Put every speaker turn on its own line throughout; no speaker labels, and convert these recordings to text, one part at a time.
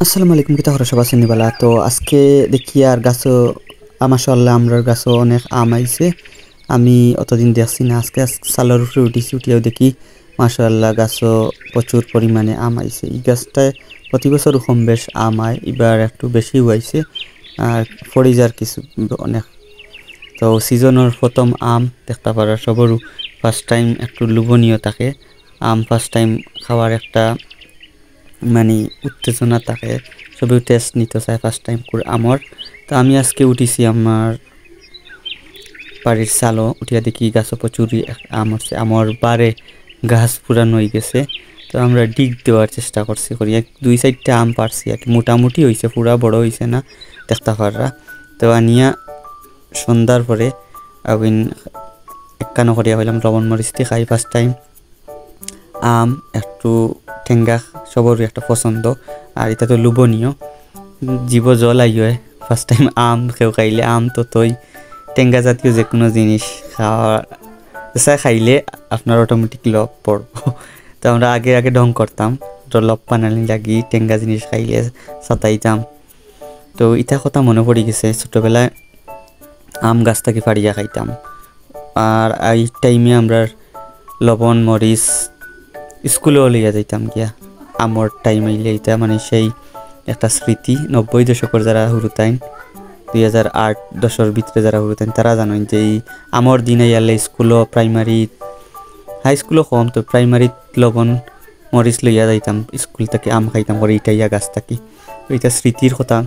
আসসালামু আলাইকুম কিতা হরা সবাই নিবালা তো আজকে দেখি আর গাছও মাশাআল্লাহ আমরার গাছও অনেক আম আইছে আমি অতদিন দেখছি না আজকে সালের উপরে উঠিছি উঠিয়াও দেখি মাশাআল্লাহ গাছও প্রচুর পরিমাণে আম আইছে এই গাছটায় প্রতি বছর কম বেশ আম আয় এবার একটু বেশি হইছে আর ফরিজার কিছু অনেক তো সিজনের প্রথম আম দেখতে পারা সবরও ফার্স্ট টাইম একটু লোভনীয় থাকে আম ফার্স্ট টাইম খাওয়ার একটা মানে উত্তেজনা থাকে সবই টেস্ট নিতে চায় ফার্স্ট টাইম করে আমার তো আমি আজকে উঠিছি আমার বাড়ির সালও উঠিয়া দেখি গাছও প্রচুরই আম হচ্ছে আমার বারে গাছ পুরানো হয়ে গেছে তো আমরা ডিগ দেওয়ার চেষ্টা করছি করি এক দুই সাইডটা আম পারছি আর কি মোটামুটি হয়েছে পুরা বড় হয়েছে না দেখতে পাররা তো আনিয়া সন্ধ্যার পরে আবিন একখানো করিয়া হইলাম লবণ মরিচ দিয়ে খাই ফার্স্ট টাইম আম একটু ঠেঙ্গা সবরই একটা পছন্দ আর এটা তো লোভনীয় জীব জল আইয় ফার্স্ট টাইম আম কেউ খাইলে আম তো তৈ টেঙ্গা জাতীয় যে কোনো জিনিস খাইলে আপনার অটোমেটিক লব পড়ব তো আমরা আগে আগে ঢং করতাম তো লব পানালি লাগি টেঙ্গা জিনিস খাইলে সাতাইতাম তো ইটা কথা মনে পড়ে গেছে ছোটোবেলায় আম গাছ থেকে ফাড়িয়া খাইতাম আর এই টাইমে আমরা লবণ মরিচ স্কুলেও লইয়া যাইতাম গিয়া আমার টাইম আইলে এটা মানে সেই একটা স্মৃতি 90 দশকের যারা হুরুতাইন 2008-10 ভিতরে যারা হুরুতাইন তারা জানেন যে এই আমার দিনে ইয়ালে স্কুলও প্রাইমারি হাই স্কুলও কম তো প্রাইমারি লবণ মরিচ লইয়া যাইতাম স্কুল থেকে আম খাইতাম করে ইটাইয়া গাছ থাকি এটা স্মৃতির কথা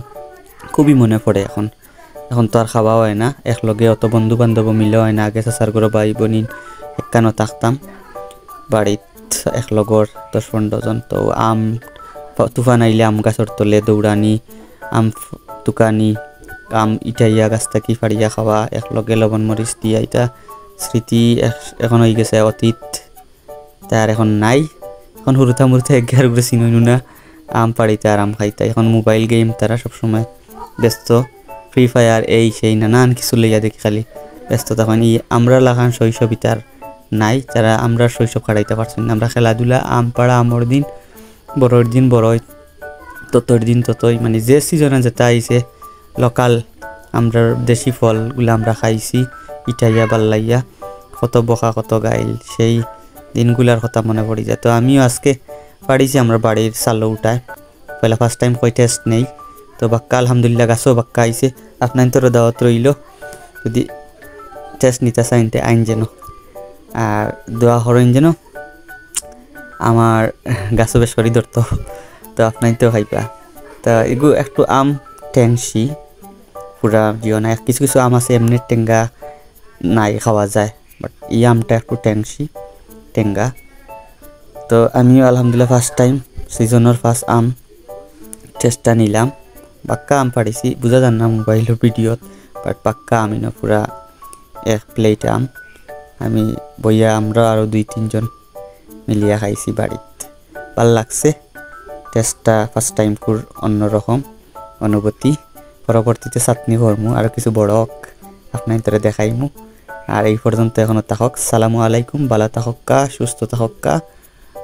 খুবই মনে পড়ে এখন তো আর খাওয়া হয় না একলগে অত বন্ধু বান্ধব মিলে হয় না আগে চাচার ঘর ভাই বোন একখানো থাকতাম বাড়িত একলগর 10-15 জন তো আম তুফান আইলে আম গাছর তলে দৌড়ানি আম তুকানি আম ইটাইয়া গাছ থাকি ফাড়িয়া খাওয়া একলগে লবণ মরিচ দিয়া এটা স্মৃতি এখন হয়ে গেছে অতীত তার এখন নাই এখন হুরুথা মুরুথা একঘার করে চিনইনু না আম পাড়িতে আর আম খাইতে এখন মোবাইল গেম তারা সবসময় ব্যস্ত ফ্রি ফায়ার এই সেই নানান কিছু লইয়া দেখি খালি ব্যস্ত তখন আমরা লাগান শৈশবিতার নাই যারা আমরা শৈশব কাটাইতে পারছি না আমরা খেলাধুলা আম পাড়া আমর দিন বড়োর দিন বড়ই ততর দিন ততই মানে যে সিজনে যেটা আইছে লোকাল আমরা দেশি ফলগুলো আমরা খাইছি ইটাইয়া বাল্লাইয়া কত বকা কত গাইল সেই দিনগুলার কথা মনে পড়ি যায় তো আমিও আজকে পাড়িছি আমরা বাড়ির সালো উঠায় পয়লা ফার্স্ট টাইম কই টেস্ট নেই তো বাক্কা আলহামদুলিল্লাহ গাছও বাক্কা আইছে আপনার তোর দাওয়াত রইল যদি টেস্ট নিতে চাইতে আইন যেন আর দোয়া করেন যেন আমার গাছও বেশ করি ধরতো তো আপনার তো খাইবা তা এগুলো একটু আম টেংসি পুরা জিও না কিছু কিছু আম আছে এমনি টেঙ্গা নাই খাওয়া যায় বাট এই আমটা একটু টেঙ্গা তো আমিও আলহামদুলিল্লাহ ফার্স্ট টাইম সিজনের ফার্স্ট আম টেস্টটা নিলাম বাক্কা আম পাড়িছি বুঝা যান না মোবাইলের ভিডিওত বাট পাক্কা আমি না পুরা এক প্লেট আম আমি বইয়া আমরা আরও 2-3 জন মিলিয়া খাইছি বাড়িত ভাল লাগছে টেস্টটা ফার্স্ট টাইম খুব অন্যরকম অনুভূতি পরবর্তীতে চাটনি করমু আর কিছু বড় হোক আপনার তোরে দেখাইমু আর এই পর্যন্ত এখনো থাকক সালামু আলাইকুম ভালো থাকা সুস্থ থাকা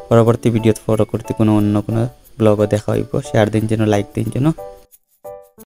পরবর্তী ভিডিওতে পরবর্তী কোনো অন্য কোনো ব্লগও দেখা হইব শেয়ার দিন যেন লাইক দিন যেন